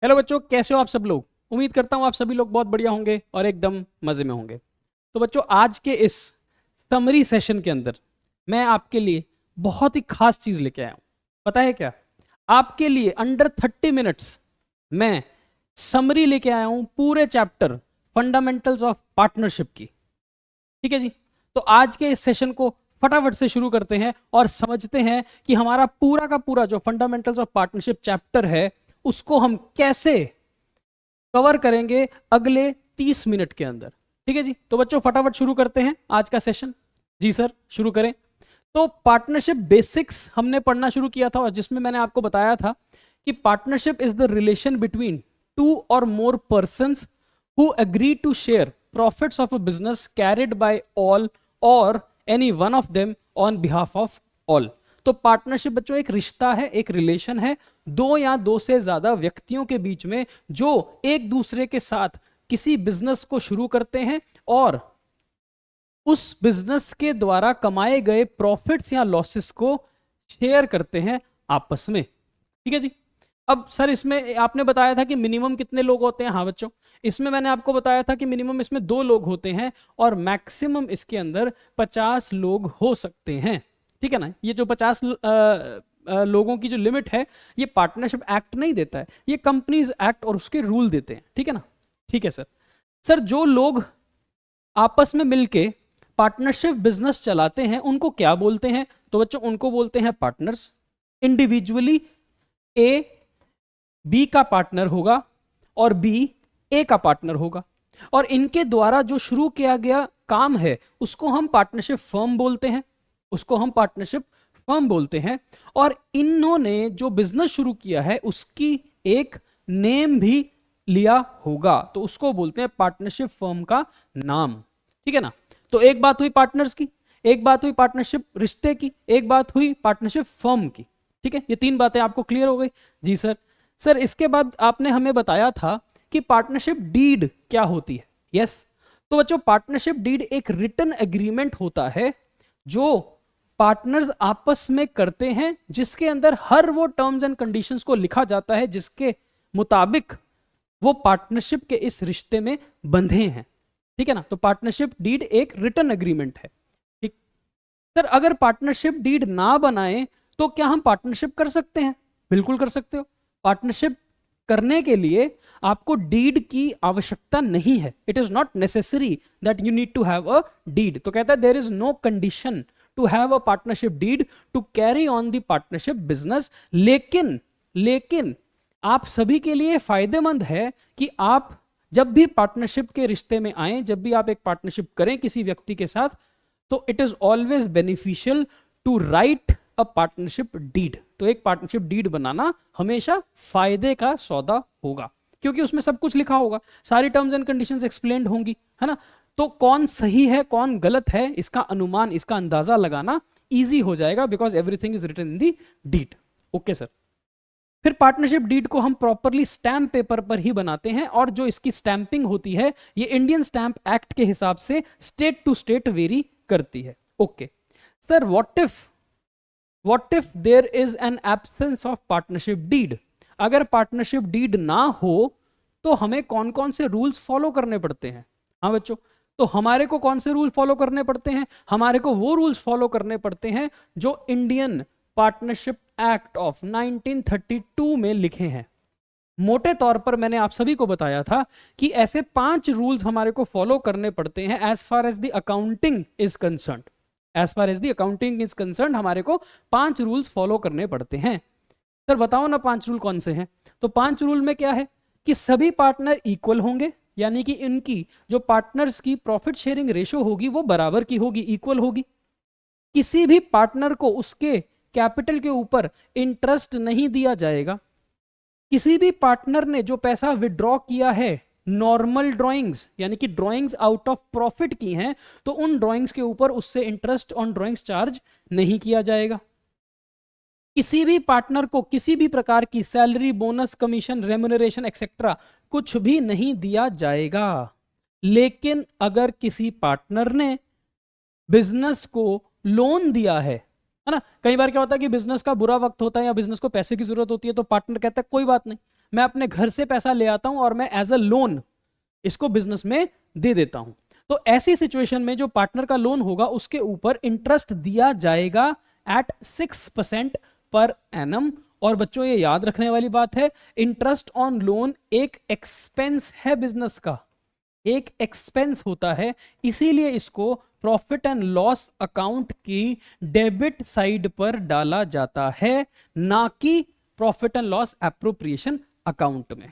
Hello बच्चों, कैसे हो आप सब लोग। उम्मीद करता हूँ आप सभी लोग बहुत बढ़िया होंगे और एकदम मजे में होंगे। तो बच्चों, आज के इस समरी सेशन के अंदर मैं आपके लिए बहुत ही खास चीज लेके आया हूँ। पता है क्या? आपके लिए अंडर 30 मिनट्स मैं समरी लेके आया हूँ पूरे चैप्टर फंडामेंटल्स ऑफ पार्टनरशिप की। ठीक है जी। तो आज के इस सेशन को फटाफट से शुरू करते हैं और समझते हैं कि हमारा पूरा का पूरा जो फंडामेंटल्स ऑफ पार्टनरशिप चैप्टर है उसको हम कैसे कवर करेंगे अगले 30 मिनट के अंदर। ठीक है जी। तो बच्चों, फटाफट शुरू करते हैं आज का सेशन। जी सर, शुरू करें। तो पार्टनरशिप बेसिक्स हमने पढ़ना शुरू किया था और जिसमें मैंने आपको बताया था कि partnership is the relation between two or more persons who agree to share profits of a business carried by all or any one of them on behalf of all. तो पार्टनरशिप बच्चों एक रिश्ता है, एक रिलेशन है दो या दो से ज्यादा व्यक्तियों के बीच में जो एक दूसरे के साथ किसी बिजनेस को शुरू करते हैं और उस बिजनेस के द्वारा कमाए गए प्रॉफिट्स या लॉसेस को शेयर करते हैं आपस में। ठीक है जी। अब सर, इसमें आपने बताया था कि मिनिमम कितने लोग होते हैं। हाँ बच्चों, इसमें मैंने आपको बताया था कि मिनिमम इसमें 2 लोग होते हैं और मैक्सिमम इसके अंदर 50 लोग हो सकते हैं। ठीक है ना। ये जो 50 लोगों की जो लिमिट है ये पार्टनरशिप एक्ट नहीं देता है, ये कंपनीज एक्ट और उसके रूल देते हैं। ठीक है ना। ठीक है सर। सर, जो लोग आपस में मिलके पार्टनरशिप बिजनेस चलाते हैं उनको क्या बोलते हैं? तो बच्चों, उनको बोलते हैं पार्टनर्स। इंडिविजुअली ए बी का पार्टनर होगा और बी ए का पार्टनर होगा और इनके द्वारा जो शुरू किया गया काम है उसको हम पार्टनरशिप फर्म बोलते हैं। उसको हम पार्टनरशिप फर्म बोलते हैं और इन्होंने जो बिजनेस शुरू किया है उसकी एक नेम भी लिया होगा तो उसको बोलते हैं पार्टनरशिप फर्म का नाम। ठीक है ना। तो एक बात हुई पार्टनर्स की, एक बात हुई पार्टनरशिप रिश्ते की, एक बात हुई पार्टनरशिप फर्म की। ठीक है, ये 3 बातें आपको क्लियर हो गई। जी सर। सर, इसके बाद आपने हमें बताया था कि पार्टनरशिप डीड क्या होती है। यस। तो बच्चों, पार्टनरशिप डीड एक रिटन एग्रीमेंट होता है जो पार्टनर्स आपस में करते हैं जिसके अंदर हर वो टर्म्स एंड कंडीशंस को लिखा जाता है जिसके मुताबिक वो पार्टनरशिप के इस रिश्ते में बंधे हैं। ठीक है ना। तो पार्टनरशिप डीड एक रिटन एग्रीमेंट है। ठीक। सर, अगर पार्टनरशिप डीड ना बनाए तो क्या हम पार्टनरशिप कर सकते हैं? बिल्कुल कर सकते हो। पार्टनरशिप करने के लिए आपको डीड की आवश्यकता नहीं है। It is not necessary that you need to have a deed. तो कहता है there is no condition to have a partnership deed to carry on the partnership business. लेकिन आप सभी के लिए फायदेमंद है कि आप जब भी पार्टनरशिप के रिश्ते में आए, जब भी आप एक पार्टनरशिप करें किसी व्यक्ति के साथ, तो it is always beneficial to write a partnership deed. तो एक पार्टनरशिप डीड बनाना हमेशा फायदे का सौदा होगा क्योंकि उसमें सब कुछ लिखा होगा, सारी टर्म्स एंड कंडीशंस एक्सप्लेन्ड होंगी, है ना। तो कौन सही है कौन गलत है इसका अनुमान, इसका अंदाजा लगाना इजी हो जाएगा because everything is written in the deed. Okay sir. फिर पार्टनरशिप डीड को हम प्रॉपरली स्टैम्प पेपर पर ही बनाते हैं और जो इसकी स्टैंपिंग होती है ये इंडियन स्टैंप एक्ट के हिसाब से स्टेट टू स्टेट वेरी करती है। Okay sir, what if there is an absence of partnership deed? अगर पार्टनरशिप डीड ना हो तो हमें कौन कौन से रूल्स फॉलो करने पड़ते हैं? हाँ बच्चों, तो हमारे को कौन से रूल फॉलो करने पड़ते हैं? हमारे को वो रूल्स फॉलो करने पड़ते हैं जो इंडियन पार्टनरशिप एक्ट ऑफ 1932 में लिखे हैं। मोटे तौर पर मैंने आप सभी को बताया था कि ऐसे 5 रूल्स हमारे को फॉलो करने पड़ते हैं as far as the accounting is concerned. As far as the accounting is concerned हमारे को 5 रूल्स फॉलो करने पड़ते हैं। सर बताओ ना 5 रूल कौन से हैं? तो 5 रूल में क्या है कि सभी पार्टनर इक्वल होंगे, यानी कि इनकी जो पार्टनर्स की प्रॉफिट शेयरिंग रेशो होगी वो बराबर की होगी, इक्वल होगी। किसी भी पार्टनर को उसके कैपिटल के ऊपर इंटरेस्ट नहीं दिया जाएगा। किसी भी पार्टनर ने जो पैसा विड्रॉ किया है नॉर्मल ड्राइंग्स यानी कि ड्राइंग्स आउट ऑफ प्रॉफिट की हैं तो उन ड्राइंग्स के ऊपर उससे इंटरेस्ट ऑन ड्राइंग्स चार्ज नहीं किया जाएगा। किसी भी पार्टनर को किसी भी प्रकार की salary, bonus, commission, remuneration etcetera कुछ भी नहीं दिया जाएगा। लेकिन अगर किसी पार्टनर ने बिजनेस को लोन दिया है है ना। कई बार क्या होता है कि बिजनेस का बुरा वक्त होता है या बिजनेस को पैसे की जरूरत होती है, तो पार्टनर कहता है कोई बात नहीं, मैं अपने घर से पैसा ले आता हूं और मैं एज अ लोन इसको बिजनेस में दे देता हूं। तो ऐसी सिचुएशन में जो पार्टनर का लोन होगा उसके ऊपर इंटरेस्ट दिया जाएगा एट 6% पर एनम। और बच्चों ये याद रखने वाली बात है, इंटरेस्ट ऑन लोन एक एक्सपेंस है, बिजनेस का एक एक्सपेंस होता है, इसीलिए इसको प्रॉफिट एंड लॉस अकाउंट की डेबिट साइड पर डाला जाता है, ना कि profit and loss appropriation account में।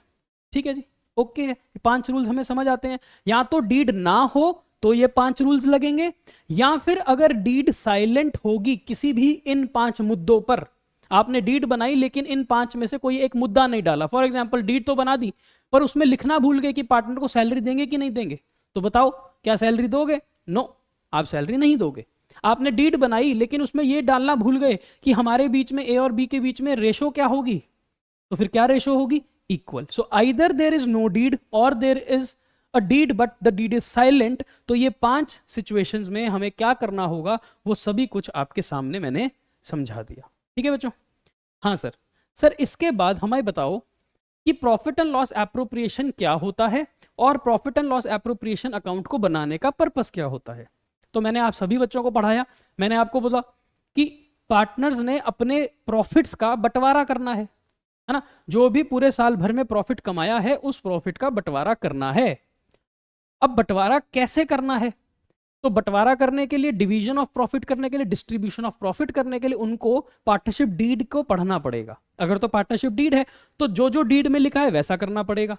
ठीक है जी, ओके है। 5 रूल्स हमें समझ आते हैं। या तो डीड ना हो तो ये 5 रूल्स लगेंगे, या फिर अगर डीड साइलेंट होगी किसी भी इन 5 मुद्दों पर, आपने डीड बनाई लेकिन इन 5 में से कोई एक मुद्दा नहीं डाला, फॉर एग्जाम्पल डीड तो बना दी पर उसमें लिखना भूल गए कि पार्टनर को सैलरी देंगे कि नहीं देंगे, तो बताओ क्या सैलरी दोगे? नो, आप सैलरी नहीं दोगे। आपने डीड बनाई लेकिन उसमें यह डालना भूल गए कि हमारे बीच में ए और बी के बीच में रेशो क्या होगी, तो फिर क्या रेशो होगी? Equal. So either there is no deed or there is a deed but the deed is silent. तो ये 5 सिचुएशंस में हमें क्या करना होगा वो सभी कुछ आपके सामने मैंने समझा दिया। ठीक है बच्चों? हाँ सर। सर इसके बाद हमें बताओ कि प्रॉफिट एंड लॉस एप्रोप्रिएशन क्या होता है और profit and loss appropriation account को बनाने का पर्पस क्या होता है। तो मैंने आप सभी बच्चों को पढ़ाया, मैंने आपको बोला कि पार्टनर्स ने अपने प्रॉफिट्स का बंटवारा करना है ना, जो भी पूरे साल भर में प्रॉफिट कमाया है उस प्रॉफिट का बंटवारा करना है। अब बंटवारा कैसे करना है? तो बंटवारा करने के लिए, डिवीजन ऑफ प्रॉफिट करने के लिए, डिस्ट्रीब्यूशन ऑफ प्रॉफिट करने के लिए उनको पार्टनरशिप डीड को पढ़ना पड़ेगा। अगर तो पार्टनरशिप डीड है तो जो जो डीड में लिखा है वैसा करना पड़ेगा।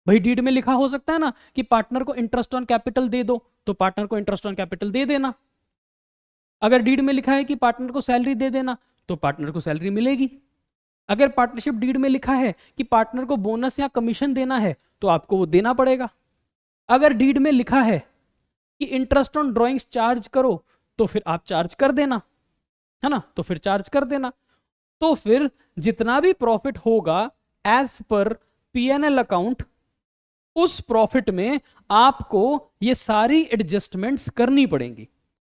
भाई डीड में लिखा हो सकता है ना कि पार्टनर को इंटरेस्ट ऑन कैपिटल दे दो, तो पार्टनर को इंटरेस्ट ऑन कैपिटल दे देना। अगर डीड में लिखा है कि पार्टनर को सैलरी दे देना, तो पार्टनर को सैलरी मिलेगी। अगर पार्टनरशिप डीड में लिखा है कि पार्टनर को बोनस या कमीशन देना है, तो आपको वो देना पड़ेगा। अगर डीड में लिखा है कि इंटरेस्ट ऑन ड्राइंग्स चार्ज करो, तो फिर आप चार्ज कर देना, है ना, तो फिर चार्ज कर देना। तो फिर जितना भी प्रॉफिट होगा एज पर पीएनएल अकाउंट, उस प्रॉफिट में आपको ये सारी एडजस्टमेंट्स करनी पड़ेंगी।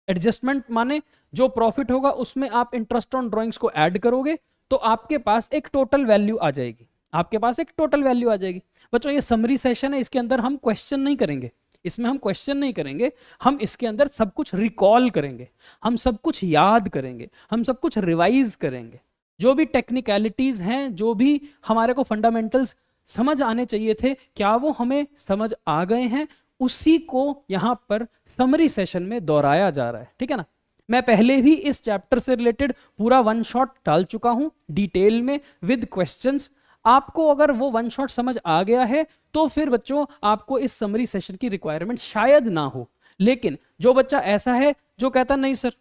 एडजस्टमेंट माने जो प्रॉफिट होगा उसमें आप इंटरेस्ट ऑन ड्राइंग्स को ऐड करोगे तो आपके पास एक टोटल वैल्यू आ जाएगी, आपके पास एक टोटल वैल्यू आ जाएगी। बच्चों ये समरी सेशन है, इसके अंदर हम क्वेश्चन नहीं करेंगे, इसमें हम क्वेश्चन नहीं करेंगे, हम इसके अंदर सब कुछ रिकॉल करेंगे, हम सब कुछ याद करेंगे, हम सब कुछ रिवाइज करेंगे। जो भी टेक्निकलिटीज हैं, जो भी हमारे को फंडामेंटल्स समझ आने चाहिए थे, क्या वो हमें समझ आ गए हैं, उसी को यहां पर समरी सेशन में दोहराया जा रहा है। ठीक है ना। मैं पहले भी इस चैप्टर से रिलेटेड पूरा 1 शॉट डाल चुका हूं डिटेल में विद क्वेश्चंस। आपको अगर वो 1 शॉट समझ आ गया है तो फिर बच्चों आपको इस समरी सेशन की रिक्वायरमेंट शायद ना हो। लेकिन जो बच्चा ऐसा है जो कहता नहीं सर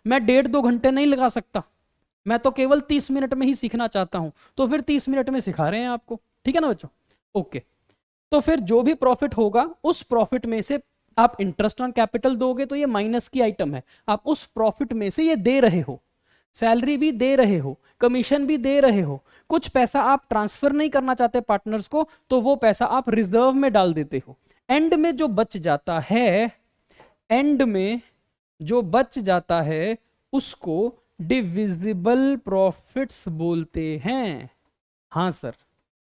मैं 1.5-2 घंटे नहीं लगा सकता, मैं तो केवल 30 मिनट में ही सीखना चाहता हूं, तो फिर 30 मिनट में सिखा रहे हैं आपको। ठीक है ना बच्चों? ओके। तो फिर जो भी प्रॉफिट होगा उस प्रॉफिट में से आप इंटरेस्ट ऑन कैपिटल दोगे, तो ये माइनस की आइटम है, आप उस प्रॉफिट में से ये दे रहे हो, सैलरी भी दे रहे हो, कमीशन भी दे रहे हो, कुछ पैसा आप ट्रांसफर नहीं करना चाहते पार्टनर्स को, तो वो पैसा आप रिजर्व में डाल देते हो। एंड में जो बच जाता है, एंड में जो बच जाता है उसको डिविजिबल प्रॉफिट्स बोलते हैं। हाँ सर,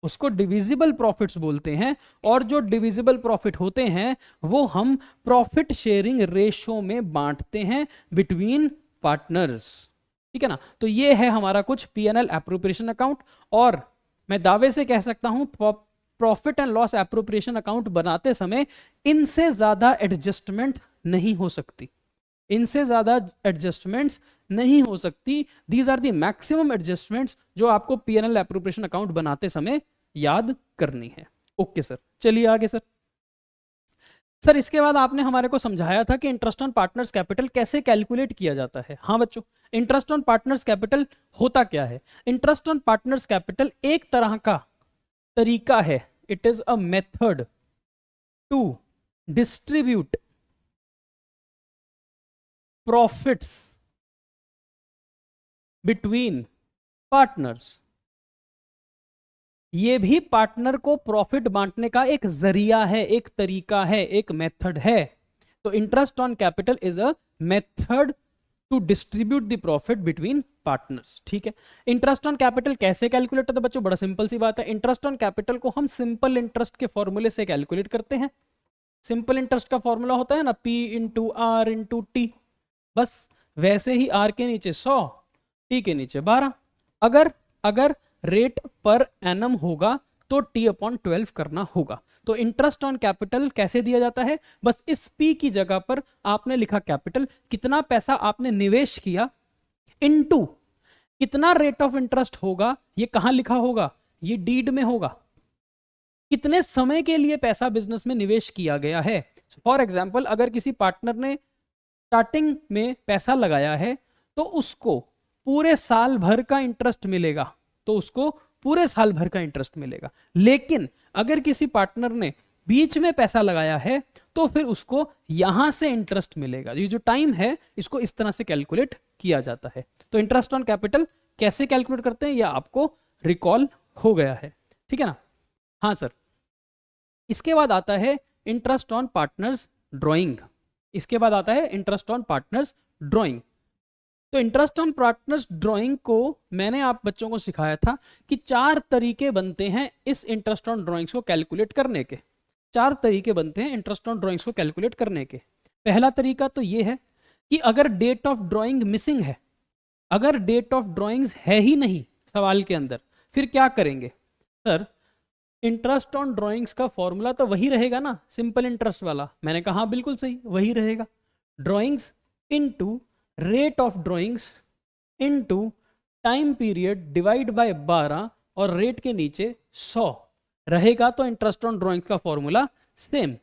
उसको डिविजिबल प्रॉफिट्स बोलते हैं। और जो डिविजिबल प्रॉफिट होते हैं वो हम प्रॉफिट शेयरिंग रेशो में बांटते हैं बिटवीन पार्टनर्स। ठीक है ना। तो ये है हमारा कुछ पीएनएल एप्रोप्रिएशन अकाउंट, और मैं दावे से कह सकता हूं profit and loss appropriation account बनाते समय इनसे ज्यादा एडजस्टमेंट नहीं हो सकती, इनसे ज्यादा एडजस्टमेंट्स नहीं हो सकती। These are the maximum adjustments जो आपको पीएनएल एप्रोप्रिएशन अकाउंट बनाते समय याद करनी है। ओके सर, चलिए आगे सर। सर इसके बाद आपने हमारे को समझाया था कि इंटरेस्ट ऑन पार्टनर्स कैपिटल कैसे कैलकुलेट किया जाता है। हाँ बच्चों, इंटरेस्ट ऑन पार्टनर्स कैपिटल होता क्या है? इंटरेस्ट ऑन पार्टनर्स कैपिटल एक तरह का तरीका है, it is a method to distribute profits between partners. ये भी पार्टनर को प्रॉफिट बांटने का एक जरिया है, एक तरीका है, एक मेथड है। तो interest on capital is a method to distribute the profit between partners. ठीक है, इंटरेस्ट ऑन कैपिटल कैसे कैलकुलेट होता है बच्चों? बड़ा सिंपल सी बात है, इंटरेस्ट ऑन कैपिटल को हम सिंपल इंटरेस्ट के फॉर्मूले से कैलकुलेट करते हैं। सिंपल इंटरेस्ट का फॉर्मूला होता है ना P into R into T, बस वैसे ही R के नीचे 100, T के नीचे 12। अगर रेट पर एनम होगा तो T/12 करना होगा। तो इंटरेस्ट ऑन कैपिटल कैसे दिया जाता है? बस इस P की जगह पर आपने लिखा कैपिटल, कितना पैसा आपने निवेश किया, इनटू कितना रेट ऑफ इंटरेस्ट होगा, ये कहां लिखा होगा? ये डीड में होगा। कितने समय के लिए पैसा बिजनेस में निवेश किया गया है। फॉर एग्जाम्पल, अगर किसी पार्टनर ने स्टार्टिंग में पैसा लगाया है तो उसको पूरे साल भर का इंटरेस्ट मिलेगा, तो उसको पूरे साल भर का इंटरेस्ट मिलेगा। लेकिन अगर किसी पार्टनर ने बीच में पैसा लगाया है तो फिर उसको यहां से इंटरेस्ट मिलेगा। ये जो टाइम है इसको इस तरह से कैलकुलेट किया जाता है। तो इंटरेस्ट ऑन कैपिटल कैसे कैलकुलेट करते हैं, यह आपको रिकॉल हो गया है। ठीक है ना? हाँ सर। इसके बाद आता है इंटरेस्ट ऑन पार्टनर्स ड्राइंग। इसके बाद आता है इंटरेस्ट ऑन पार्टनर्स ड्राइंग। तो इंटरेस्ट ऑन पार्टनर्स ड्राइंग को मैंने आप बच्चों को सिखाया था कि 4 तरीके बनते हैं इस इंटरेस्ट ऑन ड्राइंग्स को कैलकुलेट करने के। 4 तरीके बनते हैं इंटरेस्ट ऑन ड्राइंग्स को कैलकुलेट करने के। पहला तरीका तो ये है कि अगर डेट ऑफ ड्राइंग मिसिंग है, अगर डेट ऑफ ड्राइंग्स है ही नहीं सवाल के अंदर, फिर क्या करेंगे? सर, इंटरेस्ट ऑन ड्राइंग्स का फॉर्मूला तो वही रहेगा ना, सिंपल इंटरेस्ट वाला। मैंने कहा बिल्कुल सही, वही रहेगा। Drawings into rate of drawings into time period divide by 12 और रेट के नीचे 100 रहेगा। तो इंटरेस्ट ऑन ड्राइंग्स का फॉर्मूला सेम,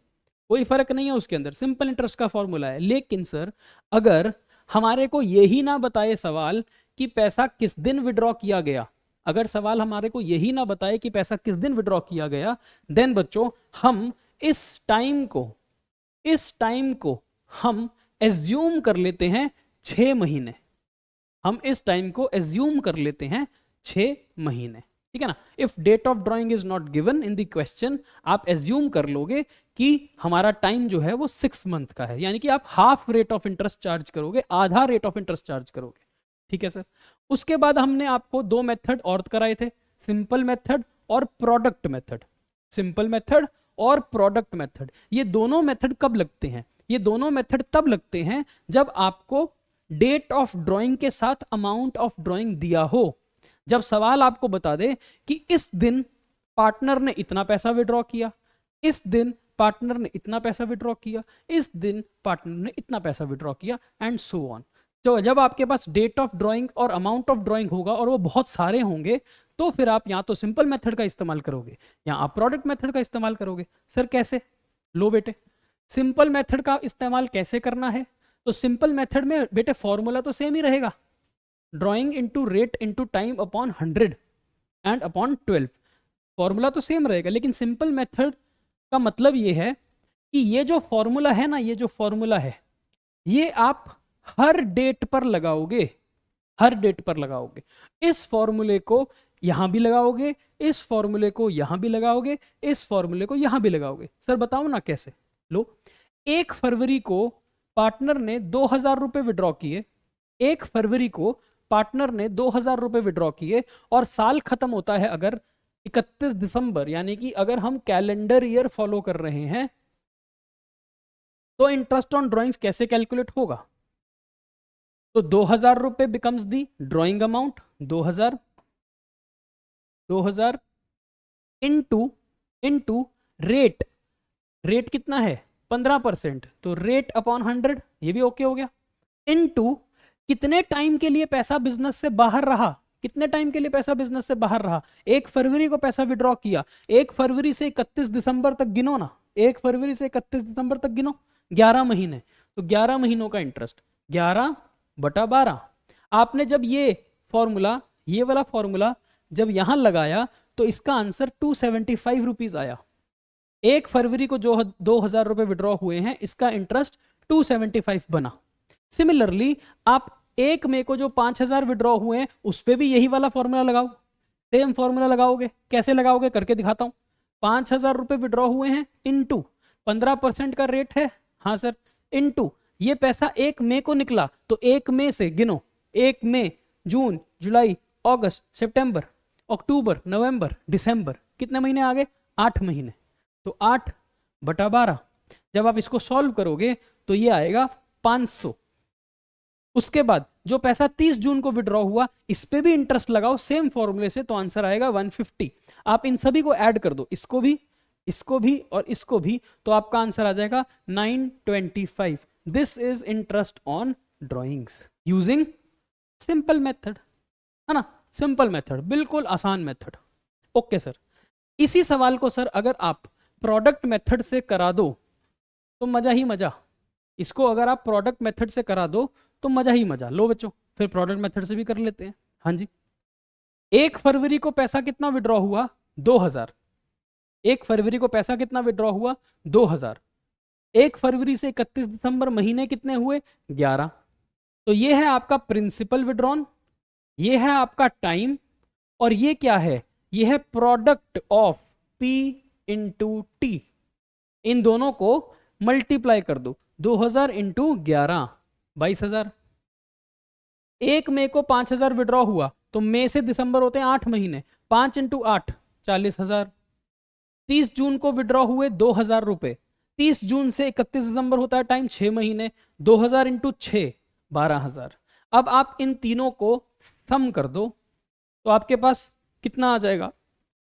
कोई फर्क नहीं है उसके अंदर, सिंपल इंटरेस्ट का फॉर्मूला है। लेकिन सर, अगर हमारे को यही ना बताए सवाल कि पैसा किस दिन विड्रॉ किया गया, अगर सवाल हमारे को यही ना बताए कि पैसा किस दिन विड्रॉ किया गया, देन बच्चों हम इस टाइम को हम एज्यूम कर लेते हैं 6 महीने। हम इस टाइम को एज्यूम कर लेते हैं 6 महीने। ठीक है ना? If date of drawing is not given in the question, आप एज्यूम कर लोगे कि हमारा टाइम जो है वो 6 मंथ का है, यानी कि आप half rate of interest charge करोगे, आधा रेट ऑफ इंटरेस्ट चार्ज करोगे। ठीक है सर। उसके बाद हमने आपको 2 मेथड और कराए थे, सिंपल मेथड और प्रोडक्ट मेथड। सिंपल मेथड और प्रोडक्ट मेथड, ये दोनों मेथड कब लगते हैं? ये दोनों मेथड तब लगते हैं जब आपको डेट ऑफ ड्राइंग के साथ अमाउंट ऑफ ड्राइंग दिया हो। जब सवाल आपको बता दे कि इस दिन पार्टनर ने इतना पैसा विड्रॉ किया, इस दिन पार्टनर ने इतना पैसा विड्रॉ किया, इस दिन पार्टनर ने इतना पैसा विड्रॉ किया, एंड सो ऑन। तो जब आपके पास डेट ऑफ ड्राइंग और अमाउंट ऑफ ड्राइंग होगा और वो बहुत सारे होंगे, तो फिर आप या तो सिंपल मेथड का इस्तेमाल करोगे या आप प्रोडक्ट मेथड का इस्तेमाल करोगे। सर कैसे? लो बेटे, सिंपल मेथड का इस्तेमाल कैसे करना है? तो सिंपल मेथड में बेटे फॉर्मूला तो सेम ही रहेगा, drawing into rate into time upon 100 and upon 12, formula तो सेम रहेगा। लेकिन सिंपल मेथड का मतलब ये है कि ये जो फॉर्मूला है ना, ये जो फॉर्मूला है, ये आप हर डेट पर लगाओगे, हर डेट पर लगाओगे। इस फॉर्मूले को यहां भी लगाओगे, इस फॉर्मूले को यहां भी लगाओगे, इस फॉर्मूले को यहां भी लगाओगे। सर बताओ ना कैसे? लो, 1 फरवरी को पार्टनर ने 2000 रुपए विड्रॉ किए, 1 फरवरी को पार्टनर ने 2000 रुपए विड्रॉ किए और साल खत्म होता है अगर 31 दिसंबर, यानी कि अगर हम कैलेंडर ईयर फॉलो कर रहे हैं, तो इंटरेस्ट ऑन ड्राइंग्स कैसे कैलकुलेट होगा? तो 2000 रुपए becomes the drawing amount, 2000 into rate, rate कितना है? 15%, तो रेट अपॉन 100, ये भी ओके हो गया। इनटू कितने टाइम के लिए पैसा बिजनेस से बाहर रहा, कितने टाइम के लिए पैसा बिजनेस से बाहर रहा? 1 फरवरी को पैसा विड्रॉ किया, 1 फरवरी से 31 दिसंबर तक गिनो ना, 1 फरवरी से 31 दिसंबर तक गिनो, 11 महीने, तो 11 महीनों का इंटरेस्ट 11/12। आपने जब ये फॉर्मूला, ये वाला फॉर्मूला जब यहां लगाया तो इसका आंसर 275 रुपीज आया। 1 फरवरी को जो 2000 रुपए विड्रॉ हुए हैं, इसका इंटरेस्ट 275 बना। सिमिलरली आप 1 मई को जो 5000 विड्रॉ हुए हैं, उस पर भी यही वाला फॉर्मूला लगाओ, सेम फॉर्मूला लगाओगे। कैसे लगाओगे करके दिखाता हूं। 5000 रुपए विड्रॉ हुए हैं, इनटू 15% का रेट है, हाँ सर, इनटू ये पैसा 1 मई को निकला तो 1 मई से गिनो, 1 मई, जून, जुलाई, अगस्त, सितंबर, अक्टूबर, नवंबर, दिसंबर, कितने महीने आ गए? 8 महीने। तो 8/12। जब आप इसको सॉल्व करोगे तो ये आएगा 500। उसके बाद जो पैसा 30 जून को विड्रॉ हुआ, इस पे भी इंटरेस्ट लगाओ सेम फॉर्मूले से, तो आंसर आएगा 150। आप इन सभी को ऐड कर दो, इसको भी, इसको भी और इसको भी, तो आपका आंसर आ जाएगा 925। This is interest on drawings using simple method, है ना? सिंपल मेथड, बिल्कुल आसान मेथड। ओके सर, इसी सवाल को सर अगर आप प्रोडक्ट मेथड से करा दो तो मजा ही मजा। इसको अगर आप प्रोडक्ट मेथड से करा दो तो मजा ही मजा। लो बच्चों, फिर प्रोडक्ट मेथड से भी कर लेते हैं। हाँ जी, 1 फरवरी को पैसा कितना विड्रॉ हुआ? 2000। 1 फरवरी को पैसा कितना विड्रॉ हुआ? 2000। 1 फरवरी से 31 दिसंबर महीने कितने हुए? 11। तो ये है आपका प्रिंसिपल विड्रॉन, ये है आपका टाइम, और ये क्या है? ये है product of P into T। इन दोनों को मल्टीप्लाई कर दो, 2000 इंटू 11, 22,000। 1 मई को 5000 विड्रॉ हुआ, तो मई से दिसंबर होते हैं 8 महीने, 5 इंटू 8, 40,000। 30 जून को विड्रॉ हुए 2000 रुपए, 30 जून से 31 दिसंबर होता है टाइम, 6 महीने, 2000 इंटू 6, 12,000। अब आप इन तीनों को सम कर दो तो आपके पास कितना आ जाएगा?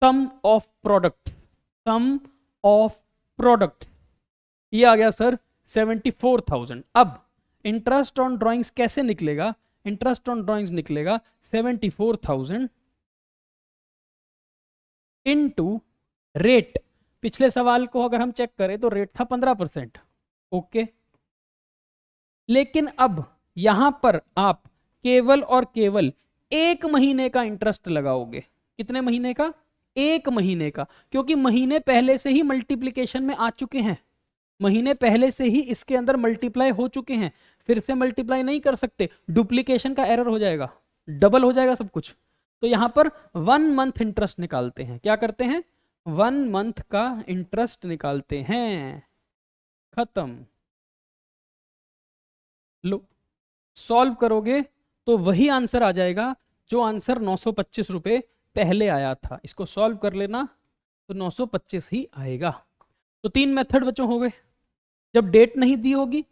Sum of product, sum of product, ये आ गया सर 74,000। अब इंटरेस्ट ऑन ड्राइंग्स कैसे निकलेगा? इंटरेस्ट ऑन ड्राइंग्स निकलेगा 74,000 इनटू रेट। पिछले सवाल को अगर हम चेक करें तो रेट था 15%। ओके, लेकिन अब यहां पर आप केवल और केवल 1 महीने का इंटरेस्ट लगाओगे। कितने महीने का? 1 महीने का, क्योंकि महीने पहले से ही मल्टीप्लीकेशन में आ चुके हैं, महीने पहले से ही इसके अंदर मल्टीप्लाई हो चुके हैं, फिर से मल्टीप्लाई नहीं कर सकते, डुप्लीकेशन का एरर हो जाएगा, डबल हो जाएगा सब कुछ। तो यहां पर 1 मंथ इंटरेस्ट निकालते हैं। क्या करते हैं? 1 मंथ का इंटरेस्ट निकालते हैं। खत्म। लो, सॉल्व करोगे तो वही आंसर आ जाएगा जो आंसर 925 रुपए पहले आया था। इसको सॉल्व कर लेना तो 925 ही आएगा। तो 3 मेथड बच्चों हो गए। जब डेट नहीं दी होगी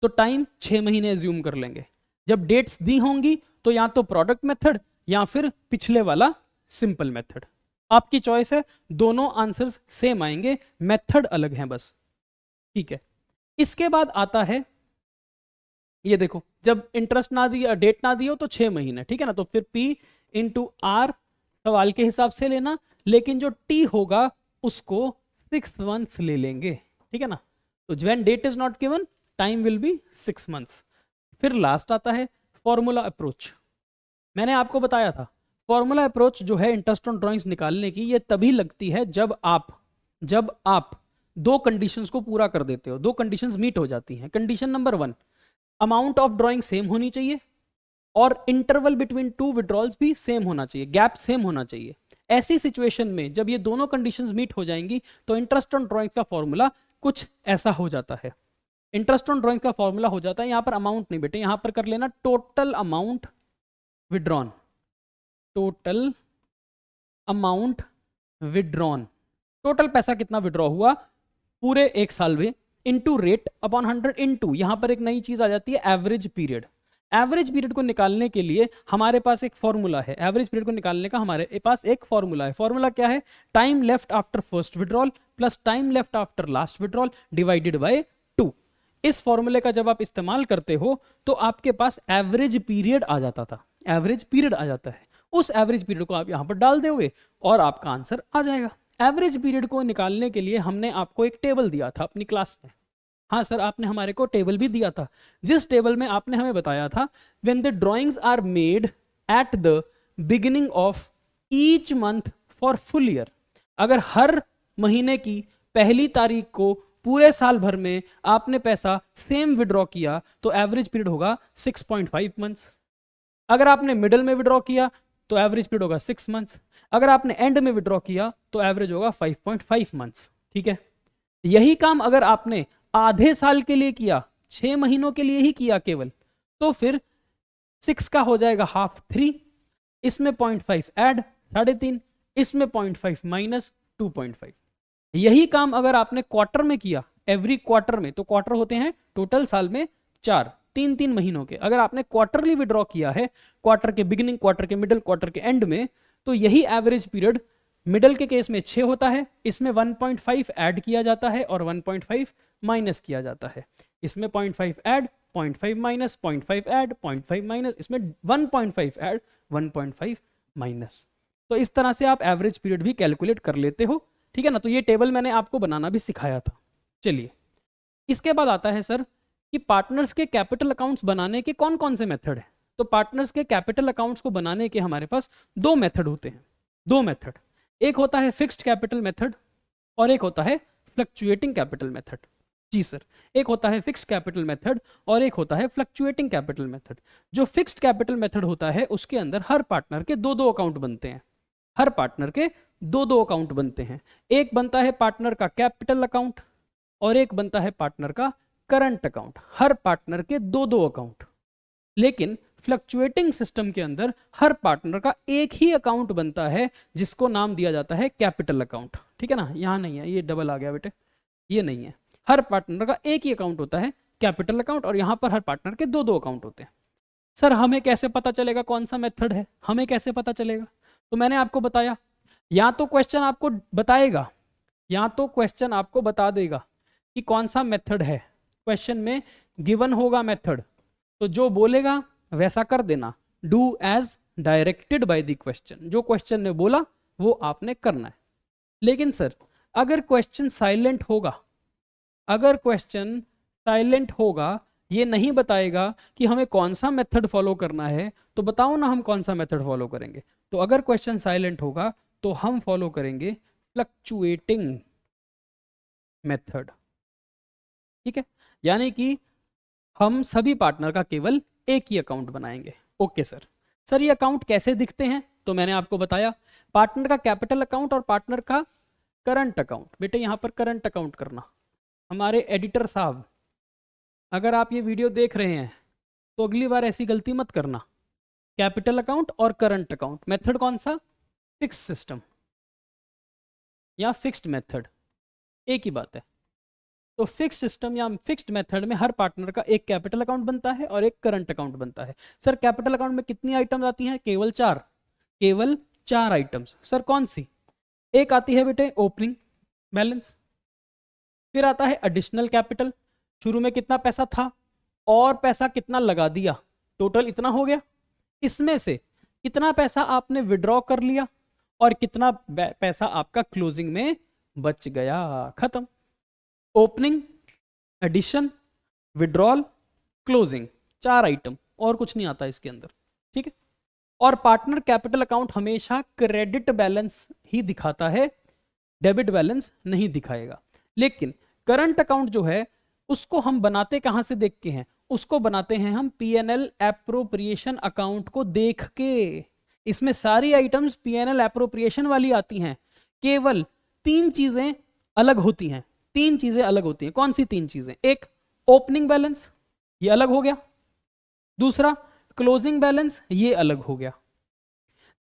तो टाइम 6 महीने एज्यूम कर लेंगे, जब डेट्स दी होंगी तो या तो प्रोडक्ट मेथड या फिर पिछले वाला सिंपल मेथड, आपकी चॉइस है। दोनों आंसर्स सेम आएंगे, मेथड अलग हैं बस। ठीक है, इसके बाद आता है, ये देखो, जब इंटरेस्ट ना दिया, डेट ना दी हो तो 6 महीने, ठीक है ना, तो फिर P इंटू R सवाल के हिसाब से लेना, लेकिन जो T होगा उसको 6 मंथ्स ले लेंगे, ठीक है ना। तो when date is not given, time will be 6 months. फिर लास्ट आता है फॉर्मूला अप्रोच। मैंने आपको बताया था फॉर्मूला अप्रोच जो है इंटरेस्ट ऑन ड्राइंग्स निकालने की, ये तभी लगती है जब आप 2 कंडीशंस को पूरा कर देते हो, 2 कंडीशंस मीट हो जाती हैं। Condition number 1, amount of drawing same होनी चाहिए और इंटरवल बिटवीन 2 विड्रॉल्स भी सेम होना चाहिए, गैप सेम होना चाहिए। ऐसी सिचुएशन में जब ये दोनों कंडीशंस मीट हो जाएंगी तो इंटरेस्ट ऑन ड्राइंग का फॉर्मूला कुछ ऐसा हो जाता है। इंटरेस्ट ऑन ड्राइंग का फॉर्मूला हो जाता है, यहां पर अमाउंट नहीं बेटे, यहां पर कर लेना total amount withdrawn, total amount withdrawn, total पैसा कितना विड्रॉ हुआ पूरे 1 साल में, इनटू रेट अपॉन 100, इनटू यहां पर एक नई चीज आ जाती है एवरेज पीरियड। एवरेज पीरियड को निकालने के लिए हमारे पास एक फॉर्मूला है, एवरेज पीरियड को निकालने का हमारे पास एक फॉर्मूला है। फॉर्मूला क्या है? Time left after first withdrawal plus time left after last withdrawal divided by 2। इस फॉर्मूले का जब आप इस्तेमाल करते हो तो आपके पास एवरेज पीरियड आ जाता था, एवरेज पीरियड आ जाता है। उस एवरेज पीरियड को आप यहां पर डाल दोगे और आपका आंसर आ जाएगा। एवरेज पीरियड को निकालने के लिए हमने आपको एक टेबल दिया था अपनी क्लास में। हाँ सर, आपने हमारे को टेबल भी दिया था, जिस टेबल में आपने हमें बताया था when the drawings are made at the beginning of each month for full year. अगर हर महीने की पहली तारीख को पूरे साल भर में आपने पैसा सेम विड्रॉ किया तो एवरेज पीरियड होगा 6.5 मंथ्स। अगर आपने मिडल में विड्रॉ किया तो एवरेज पीरियड होगा 6 मंथ्स। अगर आपने एंड में विड्रॉ किया तो एवरेज होगा 5.5 मंथ्स। ठीक है, यही काम अगर आपने आधे साल के लिए किया, 6 महीनों के लिए ही किया केवल, तो फिर 6 का हो जाएगा हाफ 3, इसमें 0.5 ऐड 3.5, इसमें 0.5 माइनस 2.5। यही काम अगर आपने क्वार्टर में किया, एवरी क्वार्टर में, तो क्वार्टर होते हैं टोटल साल में 4, 3 महीनों के, अगर आपने क्वार्टरली विड्रॉ किया है, क्वार्टर के बिगिनिंग, क्वार्टर के मिडल, क्वार्टर के एंड में, तो यही एवरेज पीरियड मिडल के केस में 6 होता है, इसमें 1.5 ऐड किया जाता है और 1.5 माइनस किया जाता है, इसमें 0.5 ऐड 0.5 माइनस, 0.5 ऐड 0.5 माइनस, इसमें 1.5 ऐड 1.5 माइनस। तो इस तरह से आप एवरेज पीरियड भी कैलकुलेट कर लेते हो, ठीक है ना। तो ये टेबल मैंने आपको बनाना भी सिखाया था। चलिए, इसके बाद आता है सर कि पार्टनर्स के कैपिटल अकाउंट्स बनाने के कौन कौन से मेथड है। तो पार्टनर्स के कैपिटल अकाउंट्स को बनाने के हमारे पास 2 मेथड होते हैं, 2 मेथड, एक होता है फिक्स्ड कैपिटल मेथड और एक होता है फ्लक्चुएटिंग कैपिटल मेथड। जी सर, एक होता है फिक्स्ड कैपिटल मेथड और एक होता है फ्लक्चुएटिंग कैपिटल मेथड। जो फिक्स्ड कैपिटल मेथड होता है उसके अंदर हर पार्टनर के 2-2 अकाउंट बनते हैं, हर पार्टनर के 2-2 अकाउंट बनते हैं। एक बनता है पार्टनर का कैपिटल अकाउंट और एक बनता है पार्टनर का करंट अकाउंट, हर पार्टनर के 2-2 अकाउंट। लेकिन फ्लक्चुएटिंग सिस्टम के अंदर हर पार्टनर का एक ही अकाउंट बनता है जिसको नाम दिया जाता है कैपिटल अकाउंट, ठीक है ना। यहां नहीं है, ये डबल आ गया बेटे, ये नहीं है, हर पार्टनर का एक ही अकाउंट होता है कैपिटल अकाउंट और यहां पर हर पार्टनर के 2-2 अकाउंट होते हैं। सर हमें कैसे पता चलेगा कौन सा मेथड है, हमें कैसे पता चलेगा? तो मैंने आपको बताया, या तो क्वेश्चन आपको बताएगा या तो क्वेश्चन आपको बता देगा कि कौन सा मेथड है। क्वेश्चन में गिवन होगा मेथड, तो जो बोलेगा वैसा कर देना, do as directed by the question, जो क्वेश्चन ने बोला वो आपने करना है। लेकिन सर अगर क्वेश्चन साइलेंट होगा, अगर क्वेश्चन साइलेंट होगा, ये नहीं बताएगा कि हमें कौन सा मेथड फॉलो करना है, तो बताओ ना हम कौन सा मेथड फॉलो करेंगे। तो अगर क्वेश्चन साइलेंट होगा तो हम फॉलो करेंगे फ्लक्चुएटिंग मेथड, ठीक है। यानी कि हम सभी पार्टनर का केवल एक ही अकाउंट बनाएंगे। ओके सर, सर ये अकाउंट कैसे दिखते हैं? तो मैंने आपको बताया, पार्टनर का कैपिटल अकाउंट और पार्टनर का करंट अकाउंट। बेटे यहां पर करंट अकाउंट करना, हमारे एडिटर साहब अगर आप ये वीडियो देख रहे हैं तो अगली बार ऐसी गलती मत करना। कैपिटल अकाउंट और करंट अकाउंट, मेथड कौन सा? फिक्स सिस्टम या फिक्स्ड मेथड, एक ही बात है। तो फिक्स सिस्टम या फिक्स्ड मेथड में हर पार्टनर का एक कैपिटल अकाउंट बनता है और एक करंट अकाउंट बनता है। सर कैपिटल अकाउंट में कितनी आइटम्स आती हैं? केवल 4, केवल 4 आइटम्स। सर कौन सी? एक आती है बेटे ओपनिंग बैलेंस, फिर आता है एडिशनल कैपिटल, शुरू में कितना पैसा था और पैसा कितना लगा दिया, टोटल इतना हो गया, इसमें से कितना पैसा आपने विड्रॉ कर लिया और कितना पैसा आपका क्लोजिंग में बच गया, खत्म। Opening, addition, withdrawal, closing, 4 item, और कुछ नहीं आता इसके अंदर, ठीक है। और पार्टनर कैपिटल अकाउंट हमेशा क्रेडिट बैलेंस ही दिखाता है, डेबिट बैलेंस नहीं दिखाएगा। लेकिन करंट अकाउंट जो है उसको हम बनाते कहां से देख के हैं? उसको बनाते हैं हम पीएनएल एप्रोप्रिएशन अकाउंट को देख के। इसमें सारी आइटम्स पीएनएल एप्रोप्रिएशन वाली आती हैं, केवल 3 चीजें अलग होती हैं, 3 चीजें अलग होती हैं। कौन सी 3 चीजें? एक ओपनिंग बैलेंस, ये अलग हो गया। दूसरा क्लोजिंग बैलेंस, ये अलग हो गया।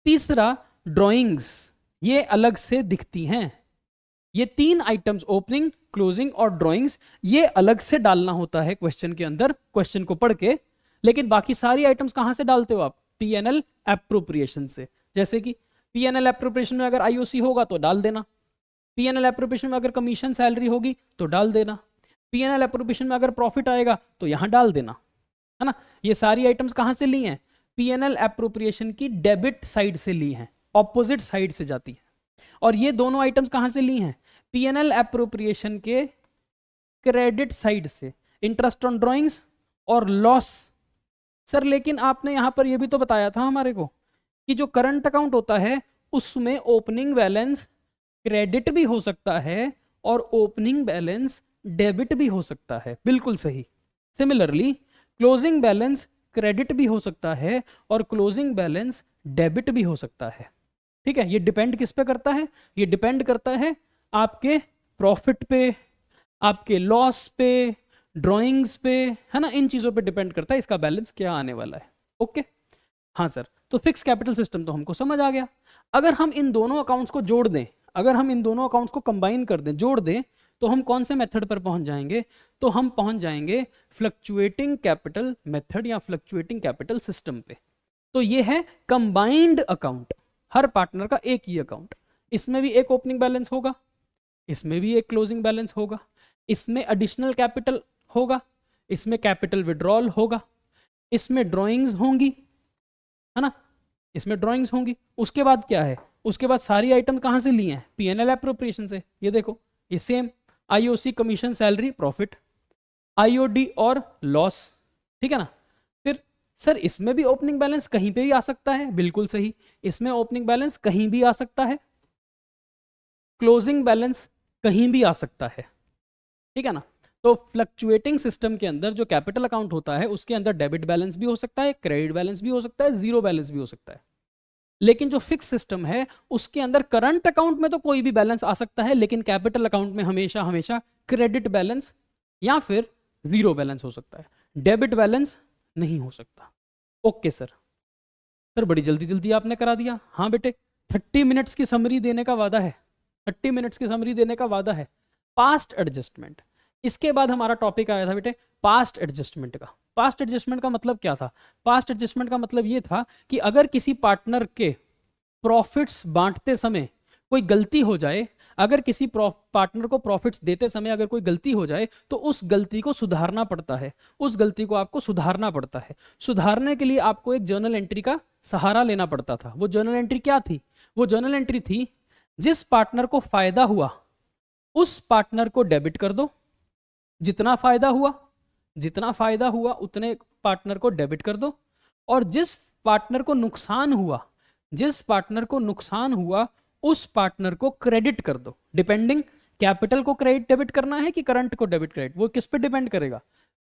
तीसरा ड्रॉइंग्स, ये अलग से दिखती हैं। ये 3 आइटम्स, ओपनिंग, क्लोजिंग और ड्रॉइंग्स, ये अलग से डालना होता है क्वेश्चन के अंदर, क्वेश्चन को पढ़ के। लेकिन बाकी सारी आइटम्स कहां से डालते हो आप? पीएनएल एप्रोप्रिएशन से। जैसे कि पीएनएल एप्रोप्रिएशन में अगर आईओसी होगा तो डाल देना, पीएनएल एप्रोप्रिएशन में अगर कमीशन सैलरी होगी तो डाल देना, पीएनएल एप्रोप्रिएशन में अगर प्रॉफिट आएगा तो यहां डाल देना, है ना। ये सारी आइटम्स कहां से ली हैं? पीएनएल एप्रोप्रिएशन की डेबिट साइड से ली हैं, ऑपोजिट साइड से जाती है। और ये दोनों आइटम्स कहां से ली हैं? पीएनएल एप्रोप्रिएशन के क्रेडिट साइड से, इंटरेस्ट ऑन ड्रॉइंग्स और लॉस। सर लेकिन आपने यहां पर यह भी तो बताया था हमारे को कि जो करंट अकाउंट होता है उसमें ओपनिंग बैलेंस क्रेडिट भी हो सकता है और ओपनिंग बैलेंस डेबिट भी हो सकता है। बिल्कुल सही। सिमिलरली क्लोजिंग बैलेंस क्रेडिट भी हो सकता है और क्लोजिंग बैलेंस डेबिट भी हो सकता है, ठीक है। ये डिपेंड किस पे करता है? ये डिपेंड करता है आपके प्रॉफिट पे, आपके लॉस पे, ड्राइंग्स पे, है ना, इन चीज़ों पे डिपेंड करता है इसका बैलेंस क्या आने वाला है। ओके, हाँ सर, तो फिक्स कैपिटल सिस्टम तो हमको समझ आ गया। अगर हम इन दोनों अकाउंट्स को जोड़ दें, अगर हम इन दोनों अकाउंट्स को कंबाइन कर दें, जोड़ दें, तो हम कौन से मेथड पर पहुंच जाएंगे? तो हम पहुंच जाएंगे फ्लक्चुएटिंग कैपिटल मेथड या फ्लक्चुएटिंग कैपिटल सिस्टम पे। तो ये है कंबाइंड अकाउंट, हर पार्टनर का एक ही अकाउंट। इसमें भी एक ओपनिंग बैलेंस होगा, इसमें भी एक क्लोजिंग बैलेंस होगा, इसमें एडिशनल कैपिटल होगा, इसमें कैपिटल विड्रॉल होगा, इसमें ड्राइंग्स होंगी, है ना, इसमें ड्राइंग्स होंगी। उसके बाद क्या है? उसके बाद सारी आइटम कहाँ से लिए हैं? P&L एप्रोप्रिएशन से। ये देखो, ये same IOC commission salary profit, IOD और लॉस, ठीक है ना। फिर सर इसमें भी ओपनिंग बैलेंस कहीं पे भी आ सकता है, बिल्कुल सही, इसमें ओपनिंग बैलेंस कहीं भी आ सकता है, क्लोजिंग बैलेंस कहीं भी आ सकता है, ठीक है ना। तो फ्लक्चुएटिंग सिस्टम के अंदर जो कैपिटल अकाउंट होता है उसके अंदर डेबिट बैलेंस भी हो सकता है, क्रेडिट बैलेंस भी हो सकता है, जीरो बैलेंस भी हो सकता है। लेकिन जो फिक्स सिस्टम है उसके अंदर करंट अकाउंट में तो कोई भी बैलेंस आ सकता है, लेकिन कैपिटल अकाउंट में हमेशा हमेशा क्रेडिट बैलेंस या फिर जीरो बैलेंस हो सकता है, डेबिट बैलेंस नहीं हो सकता। ओके सर, बड़ी जल्दी जल्दी आपने करा दिया। हाँ बेटे, 30 मिनट्स की समरी देने का वादा है, 30 मिनट्स की समरी देने का वादा है। पास्ट एडजस्टमेंट, इसके बाद हमारा टॉपिक आया था बेटे पास्ट एडजस्टमेंट का। पास्ट एडजस्टमेंट का मतलब क्या था? पास्ट एडजस्टमेंट का मतलब ये था कि अगर किसी पार्टनर के प्रॉफिट्स बांटते समय कोई गलती हो जाए, अगर किसी पार्टनर को प्रॉफिट्स देते समय अगर कोई गलती हो जाए तो उस गलती को सुधारना पड़ता है, उस गलती को आपको सुधारना पड़ता है। सुधारने के लिए आपको एक जर्नल एंट्री का सहारा लेना पड़ता था। वो जर्नल एंट्री क्या थी? वो जर्नल एंट्री थी, जिस पार्टनर को फायदा हुआ उस पार्टनर को डेबिट कर दो, जितना फायदा हुआ उतने पार्टनर को डेबिट कर दो, और जिस पार्टनर को नुकसान हुआ उस पार्टनर को क्रेडिट कर दो। डिपेंडिंग, कैपिटल को क्रेडिट डेबिट करना है कि करंट को डेबिट क्रेडिट, वो किस पे डिपेंड करेगा?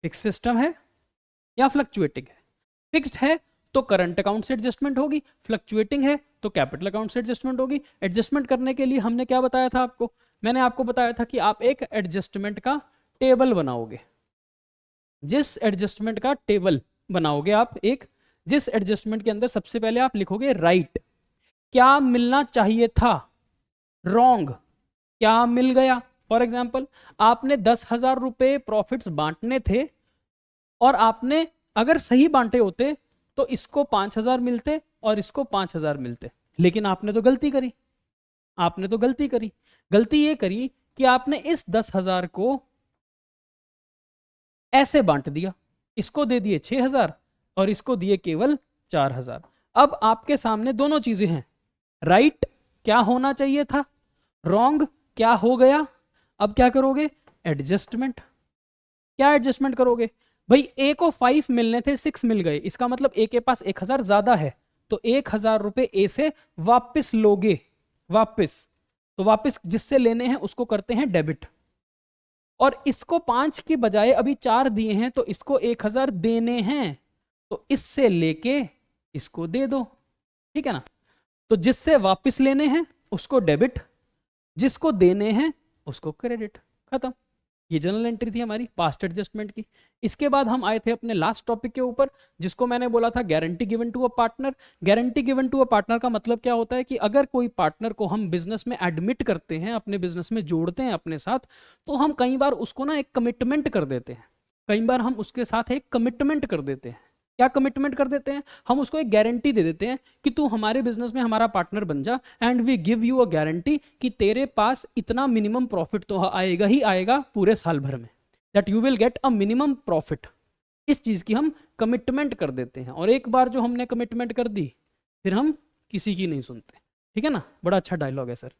फिक्स सिस्टम है या फ्लक्चुएटिंग है? फिक्स्ड है तो करंट अकाउंट से एडजस्टमेंट होगी, फ्लक्चुएटिंग है तो कैपिटल अकाउंट से एडजस्टमेंट होगी। एडजस्टमेंट करने के लिए हमने क्या बताया था आपको? मैंने आपको बताया था कि आप एक एडजस्टमेंट का टेबल बनाओगे। जिस एडजस्टमेंट का टेबल बनाओगे आप एक, जिस एडजस्टमेंट के अंदर सबसे पहले आप लिखोगे राइट, क्या मिलना चाहिए था, रॉन्ग, क्या मिल गया। फॉर एग्जाम्पल, आपने 10,000 रुपए प्रॉफिट्स बांटने थे और आपने अगर सही बांटे होते तो इसको 5,000 मिलते और इसको 5,000 मिलते, लेकिन आपने तो गलती करी। गलती ये करी कि आपने इस 10,000 को ऐसे बांट दिया, इसको दे दिए 6,000 और इसको दिए केवल 4,000। अब आपके सामने दोनों चीजें हैं, राइट क्या होना चाहिए था, रॉन्ग क्या हो गया। अब क्या करोगे? एडजस्टमेंट। क्या एडजस्टमेंट करोगे? भाई ए को 5 मिलने थे, 6 मिल गए, इसका मतलब ए के पास 1,000 ज्यादा है, तो 1,000 रुपए ए से वापस लोगे। वापस जिससे लेने हैं उसको करते हैं डेबिट, और इसको 5 की बजाय अभी 4 दिए हैं तो इसको 1,000 देने हैं, तो इससे लेके इसको दे दो, ठीक है ना। तो जिससे वापस लेने हैं उसको डेबिट, जिसको देने हैं उसको क्रेडिट, खत्म। ये जनरल एंट्री थी हमारी पास्ट एडजस्टमेंट की। इसके बाद हम आए थे अपने लास्ट टॉपिक के ऊपर, जिसको मैंने बोला था guarantee given to a partner. Guarantee given to a partner का मतलब क्या होता है कि अगर कोई पार्टनर को हम बिजनेस में एडमिट करते हैं, अपने बिजनेस में जोड़ते हैं अपने साथ, तो हम कई बार उसको ना एक कमिटमेंट कर देते हैं, क्या कमिटमेंट कर देते हैं? हम उसको एक गारंटी दे देते हैं कि तू हमारे बिजनेस में हमारा पार्टनर बन जा, and we give you a guarantee कि तेरे पास इतना मिनिमम प्रॉफिट तो आएगा ही आएगा पूरे साल भर में, that you will get a minimum profit. इस चीज की हम कमिटमेंट कर देते हैं, और एक बार जो हमने कमिटमेंट कर दी फिर हम किसी की नहीं सुनते, ठीक है ना। बड़ा अच्छा डायलॉग है सर।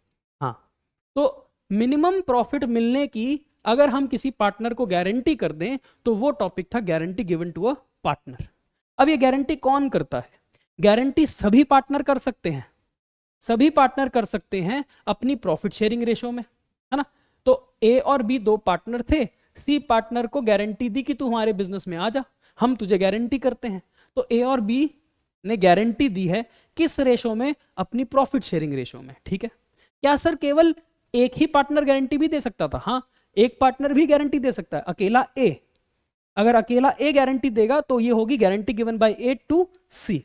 हाँ, तो मिनिमम प्रॉफिट मिलने की अगर हम किसी पार्टनर को गारंटी कर दें तो वो टॉपिक था guarantee given to a partner. अब ये गारंटी कौन करता है? गारंटी सभी पार्टनर कर सकते हैं अपनी प्रॉफिट शेयरिंग रेशो में, है ना। तो ए और बी दो पार्टनर थे, सी पार्टनर को गारंटी दी कि तू हमारे बिजनेस में आ जा, हम तुझे गारंटी करते हैं। तो ए और बी ने गारंटी दी है किस रेशो में? अपनी प्रॉफिट शेयरिंग रेशो में, ठीक है। क्या सर केवल एक ही पार्टनर गारंटी भी दे सकता था? हाँ, एक पार्टनर भी गारंटी दे सकता है, अकेला ए, अगर अकेला ए गारंटी देगा तो ये होगी guarantee given by A to C,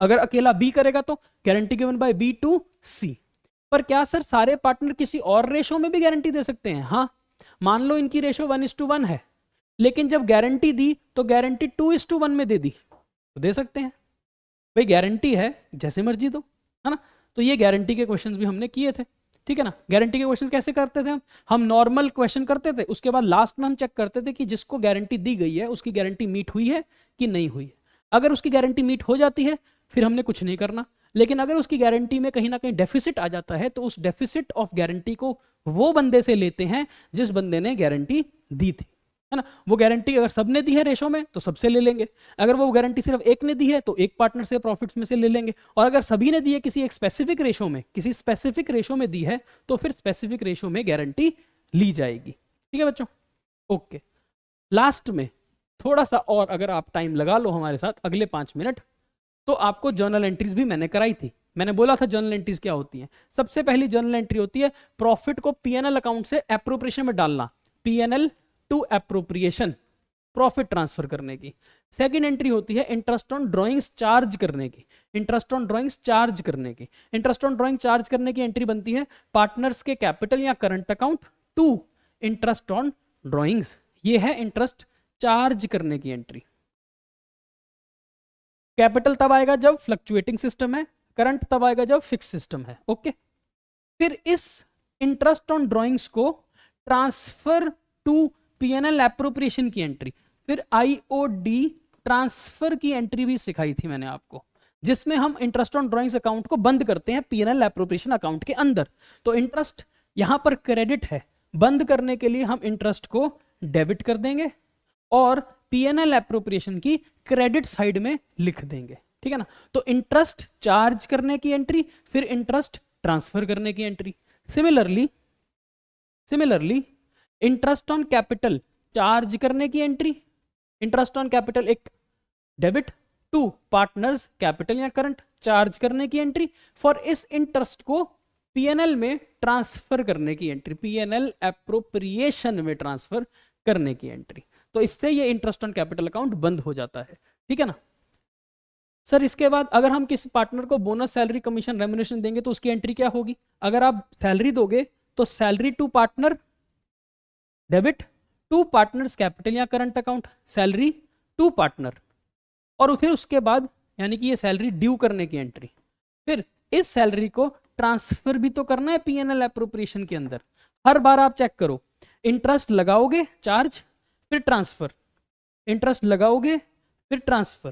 अगर अकेला बी करेगा तो guarantee given by B to C. पर क्या सर सारे पार्टनर किसी और रेशो में भी गारंटी दे सकते हैं? हाँ, मान लो इनकी रेशो 1:1 है, लेकिन जब गारंटी दी तो गारंटी 2:1 में दे दी, तो दे सकते हैं भाई, गारंटी है जैसे मर्जी दो, है ना। तो ये गारंटी के क्वेश्चंस भी हमने किए थे, ठीक है ना। गारंटी के क्वेश्चन कैसे करते थे हम नॉर्मल क्वेश्चन करते थे, उसके बाद लास्ट में हम चेक करते थे कि जिसको गारंटी दी गई है उसकी गारंटी मीट हुई है कि नहीं हुई है। अगर उसकी गारंटी मीट हो जाती है फिर हमने कुछ नहीं करना, लेकिन अगर उसकी गारंटी में कहीं ना कहीं डेफिसिट आ जाता है तो उस डेफिसिट ऑफ गारंटी को वो बंदे से लेते हैं जिस बंदे ने गारंटी दी थी, है ना। वो गारंटी अगर सबने दी है रेशो में तो सबसे ले लेंगे, अगर वो गारंटी सिर्फ एक ने दी है तो एक पार्टनर से प्रॉफिट्स में से ले लेंगे, और अगर सभी ने दी है किसी एक स्पेसिफिक रेशो में, किसी स्पेसिफिक रेशो में दी है तो फिर स्पेसिफिक रेशो में गारंटी ली जाएगी, ठीक है बच्चों। ओके, लास्ट में थोड़ा सा और अगर आप टाइम लगा लो हमारे साथ अगले 5 मिनट, तो आपको जर्नल एंट्रीज भी मैंने कराई थी। मैंने बोला था जर्नल एंट्रीज क्या होती हैं। सबसे पहली जर्नल एंट्री होती है प्रॉफिट को पीएनएल अकाउंट से एप्रोप्रिएशन में डालना, PNL to appropriation, profit transfer करने की। सेकंड एंट्री होती है इंटरेस्ट ऑन ड्रॉइंग्स चार्ज करने की, इंटरेस्ट ऑन ड्रॉइंग्स चार्ज करने की। इंटरेस्ट ऑन ड्रॉइंग चार्ज करने की एंट्री बनती है पार्टनर्स के कैपिटल या current account to interest on drawings, ये है इंटरेस्ट चार्ज करने की एंट्री। कैपिटल तब आएगा जब फ्लक्चुएटिंग सिस्टम है, करंट तब आएगा जब फिक्स सिस्टम है, ओके। फिर इस इंटरेस्ट ऑन ड्रॉइंग्स को ट्रांसफर टू पीएनएल एप्रोप्रिएशन की एंट्री, फिर आईओडी ट्रांसफर की एंट्री भी सिखाई थी मैंने आपको, जिसमें हम इंटरेस्ट ऑन ड्रॉइंग्स अकाउंट को बंद करते हैं पीएनएल एप्रोप्रिएशन अकाउंट के अंदर। तो इंटरेस्ट यहां पर क्रेडिट है, बंद करने के लिए हम इंटरेस्ट को डेबिट कर देंगे और पीएनएल एप्रोप्रिएशन की क्रेडिट साइड में लिख देंगे, ठीक है ना। तो इंटरेस्ट चार्ज करने की एंट्री, फिर इंटरेस्ट ट्रांसफर करने की entry. Similarly interest on capital charge करने की एंट्री, इंटरेस्ट ऑन कैपिटल एक डेबिट टू पार्टनर्स कैपिटल या करंट चार्ज करने की एंट्री, फॉर इस इंटरेस्ट को पीएनएल में ट्रांसफर करने की एंट्री, पीएनएल एप्रोप्रिएशन में ट्रांसफर करने की एंट्री। तो इससे ये इंटरेस्ट ऑन कैपिटल अकाउंट बंद हो जाता है, ठीक है ना। सर इसके बाद अगर हम किसी पार्टनर को बोनस सैलरी कमीशन रेम्युनरेशन देंगे तो उसकी एंट्री क्या होगी? अगर आप सैलरी दोगे तो salary to partner debit to partners capital या current account, salary to partner, और फिर उसके बाद यानी कि ये सैलरी ड्यू करने की एंट्री। फिर इस सैलरी को ट्रांसफर भी तो करना है पीएनएल एप्रोप्रिएशन के अंदर। हर बार आप चेक करो, इंटरेस्ट लगाओगे चार्ज फिर ट्रांसफर, इंटरेस्ट लगाओगे फिर ट्रांसफर,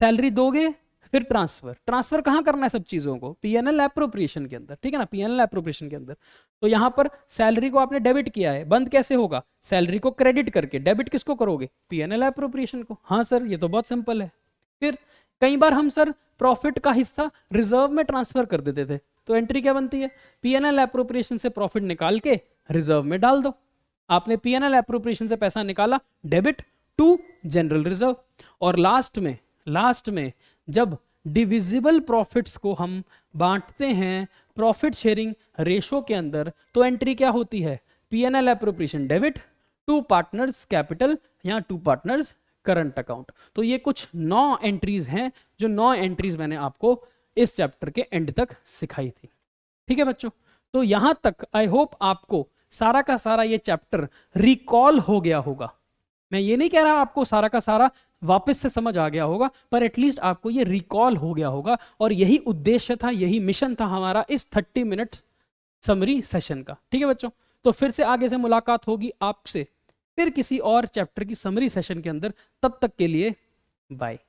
सैलरी दोगे फिर ट्रांसफर। ट्रांसफर कहां करना है सब चीजों को? पीएनएल एप्रोप्रिएशन के अंदर, ठीक है ना, पीएनएल एप्रोप्रिएशन के अंदर। तो यहां पर सैलरी को आपने डेबिट किया है, बंद कैसे होगा? सैलरी को क्रेडिट करके। डेबिट किसको करोगे? पीएनएल एप्रोप्रिएशन को। हाँ सर ये तो बहुत सिंपल है। फिर कई बार हम सर प्रॉफिट का हिस्सा रिजर्व में ट्रांसफर कर देते थे, तो एंट्री क्या बनती है? पीएनएल एप्रोप्रिएशन से प्रॉफिट निकाल के रिजर्व में डाल दो। आपने पीएनएल एप्रोप्रिएशन से पैसा निकाला, डेबिट टू जनरल रिजर्व। और लास्ट में जब डिविजिबल प्रॉफिट्स को हम बांटते हैं प्रॉफिट शेयरिंग रेशो के अंदर, तो एंट्री क्या होती है? PNL appropriation debit to partners capital या टू पार्टनर्स करंट अकाउंट। तो ये कुछ 9 एंट्रीज हैं, जो 9 एंट्रीज मैंने आपको इस चैप्टर के एंड तक सिखाई थी, ठीक है बच्चों। तो यहां तक आई होप आपको सारा का सारा ये चैप्टर रिकॉल हो गया होगा। मैं ये नहीं कह रहा आपको सारा का सारा वापस से समझ आ गया होगा, पर एटलीस्ट आपको ये रिकॉल हो गया होगा। और यही उद्देश्य था, यही मिशन था हमारा इस 30 मिनट समरी सेशन का, ठीक है बच्चों। तो फिर से आगे से मुलाकात होगी आपसे फिर किसी और चैप्टर की समरी सेशन के अंदर। तब तक के लिए बाय।